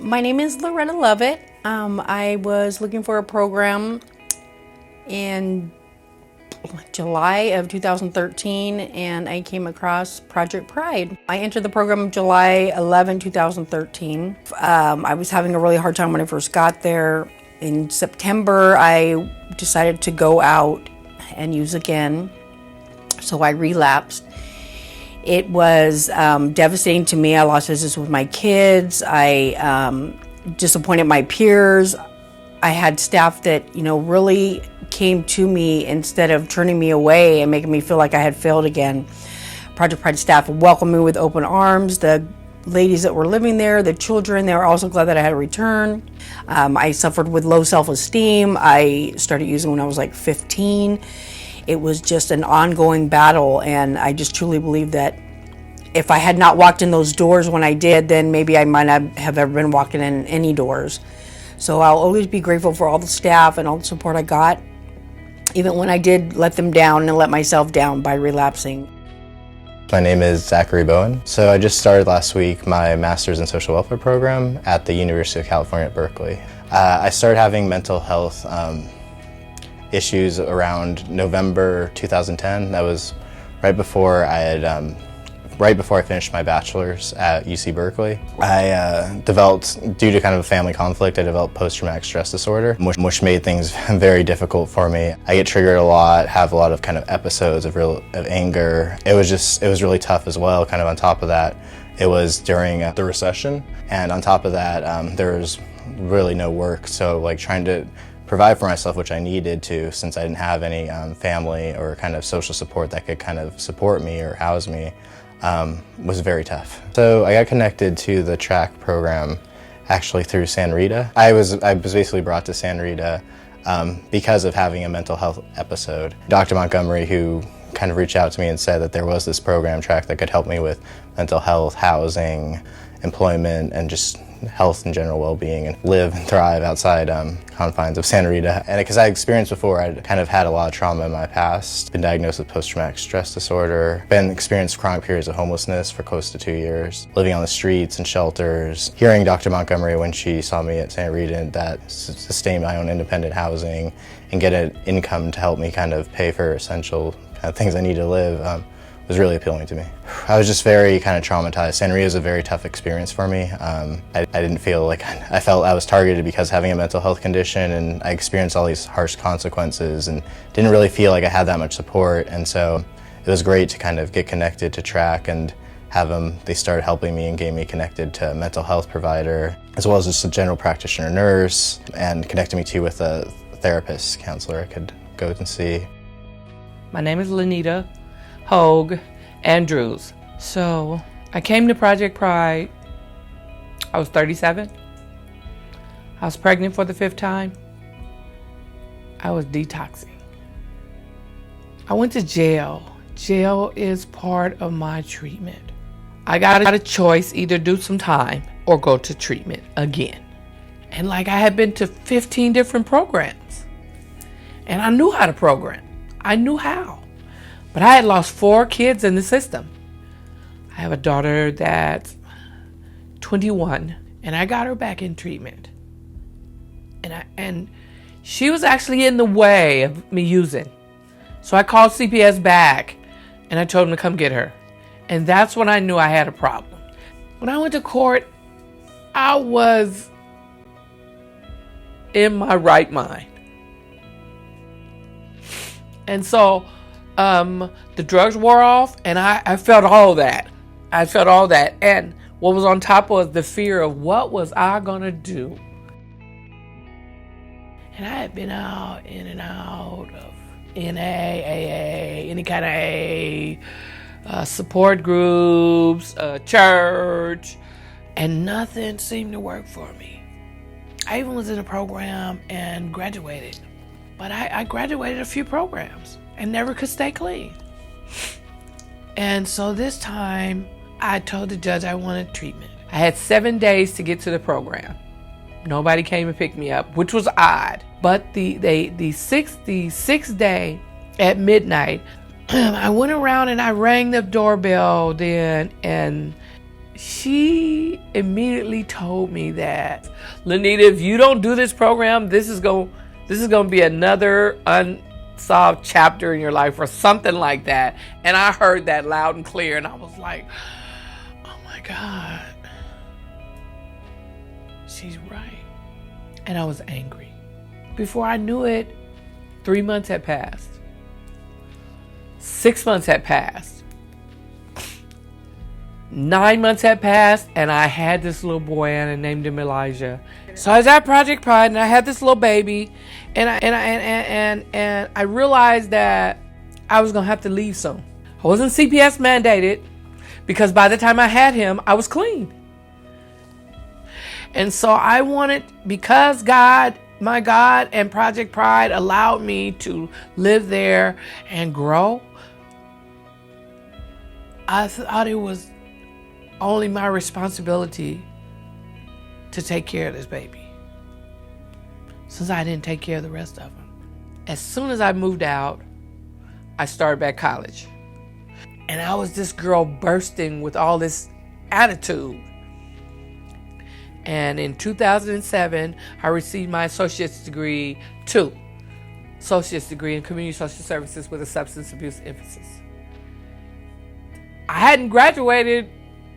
My name is Loretta Lovett. I was looking for a program in July of 2013 and I came across Project Pride. I entered the program July 11, 2013. I was having a really hard time when I first got there. In September, I decided to go out and use again, so I relapsed. It was devastating to me. I lost business with my kids. I disappointed my peers. I had staff that, really came to me instead of turning me away and making me feel like I had failed again. Project Pride staff welcomed me with open arms. The ladies that were living there, the children, they were also glad that I had a return. I suffered with low self-esteem. I started using when I was like 15. It was just an ongoing battle, and I just truly believe that if I had not walked in those doors when I did, then maybe I might not have ever been walking in any doors. So I'll always be grateful for all the staff and all the support I got, even when I did let them down and let myself down by relapsing. My name is Zachary Bowen. So I just started last week my Master's in Social Welfare program at the University of California at Berkeley. I started having mental health issues around November 2010. That was right before I finished my bachelor's at UC Berkeley. I developed, due to kind of a family conflict, I developed post-traumatic stress disorder, which made things very difficult for me. I get triggered a lot, have a lot of kind of episodes of anger. It was really tough as well. Kind of on top of that, it was during the recession, and on top of that, there was really no work. So like trying to provide for myself, which I needed to, since I didn't have any family or kind of social support that could kind of support me or house me, was very tough. So I got connected to the track program actually through San Rita. I was basically brought to San Rita because of having a mental health episode. Dr. Montgomery, who kind of reached out to me and said that there was this program track that could help me with mental health, housing, employment, and just health and general well-being, and live and thrive outside confines of Santa Rita. And because I experienced before, I'd kind of had a lot of trauma in my past, been diagnosed with post-traumatic stress disorder, experienced chronic periods of homelessness for close to 2 years, living on the streets and shelters. Hearing Dr. Montgomery when she saw me at Santa Rita that sustain my own independent housing and get an income to help me kind of pay for essential kind of things I need to live, was really appealing to me. I was just very kind of traumatized. Santa Rita was a very tough experience for me. I didn't feel like, I felt I was targeted because having a mental health condition, and I experienced all these harsh consequences and didn't really feel like I had that much support. And so it was great to kind of get connected to track and have them, they started helping me and getting me connected to a mental health provider, as well as just a general practitioner nurse, and connected me too with a therapist, counselor I could go and see. My name is Lenita Hogue Andrews. So I came to Project Pride, I was 37. I was pregnant for the 5th time. I was detoxing. I went to jail. Jail is part of my treatment. I got a choice, either do some time or go to treatment again. And like I had been to 15 different programs, and I knew how to program. I knew how. But I had lost 4 kids in the system. I have a daughter that's 21, and I got her back in treatment. And she was actually in the way of me using. So I called CPS back, and I told them to come get her. And that's when I knew I had a problem. When I went to court, I was in my right mind. And so the drugs wore off, and I felt all that. I felt all that. And what was on top was the fear of what was I gonna do? And I had been out, in and out of NA, AA, any kind of AA, support groups, church, and nothing seemed to work for me. I even was in a program and graduated, but I graduated a few programs and never could stay clean. And so this time, I told the judge I wanted treatment. I had 7 days to get to the program. Nobody came and picked me up, which was odd. But the sixth day at midnight, I went around and I rang the doorbell then, and she immediately told me that, Lenita, if you don't do this program, this is going to be another unsolved chapter in your life or something like that. And I heard that loud and clear, and I was like, oh my God, she's right. And I was angry. Before I knew it, 3 months had passed. 6 months had passed. 9 months had passed, and I had this little boy, and I named him Elijah. So I was at Project Pride, and I had this little baby, and I realized that I was gonna have to leave soon. I wasn't CPS mandated because by the time I had him, I was clean. And so I wanted, because God, my God, and Project Pride allowed me to live there and grow, I thought it was only my responsibility to take care of this baby, since I didn't take care of the rest of them. As soon as I moved out, I started back college. And I was this girl bursting with all this attitude. And in 2007, I received my associate's degree in community social services with a substance abuse emphasis. I hadn't graduated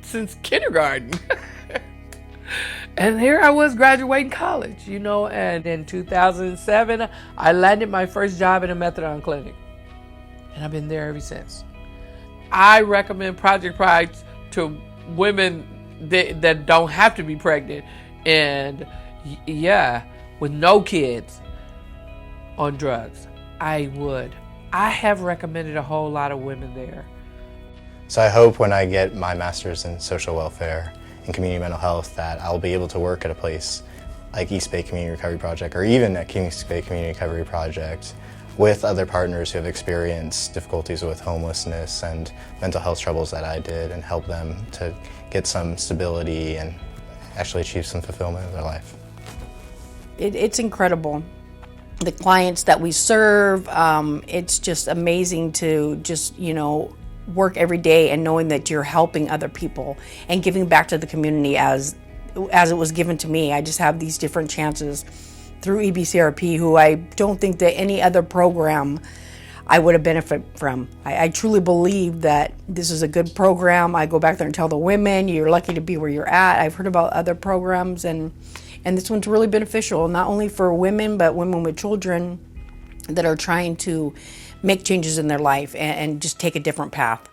since kindergarten. And here I was graduating college, and in 2007, I landed my first job in a methadone clinic. And I've been there ever since. I recommend Project Pride to women that don't have to be pregnant and, with no kids on drugs. I would. I have recommended a whole lot of women there. So I hope when I get my master's in social welfare and community mental health that I'll be able to work at a place like East Bay Community Recovery Project, or even at East Bay Community Recovery Project, with other partners who have experienced difficulties with homelessness and mental health troubles that I did, and help them to get some stability and actually achieve some fulfillment in their life. It's incredible. The clients that we serve, it's just amazing to just, work every day and knowing that you're helping other people and giving back to the community as it was given to me. I just have these different chances through EBCRP, who I don't think that any other program I would have benefited from. I truly believe that this is a good program. I go back there and tell the women, you're lucky to be where you're at. I've heard about other programs, and this one's really beneficial, not only for women, but women with children that are trying to make changes in their life and just take a different path.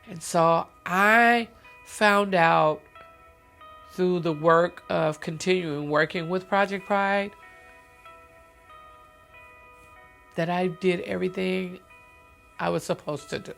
And so I found out through the work of continuing working with Project Pride that I did everything I was supposed to do.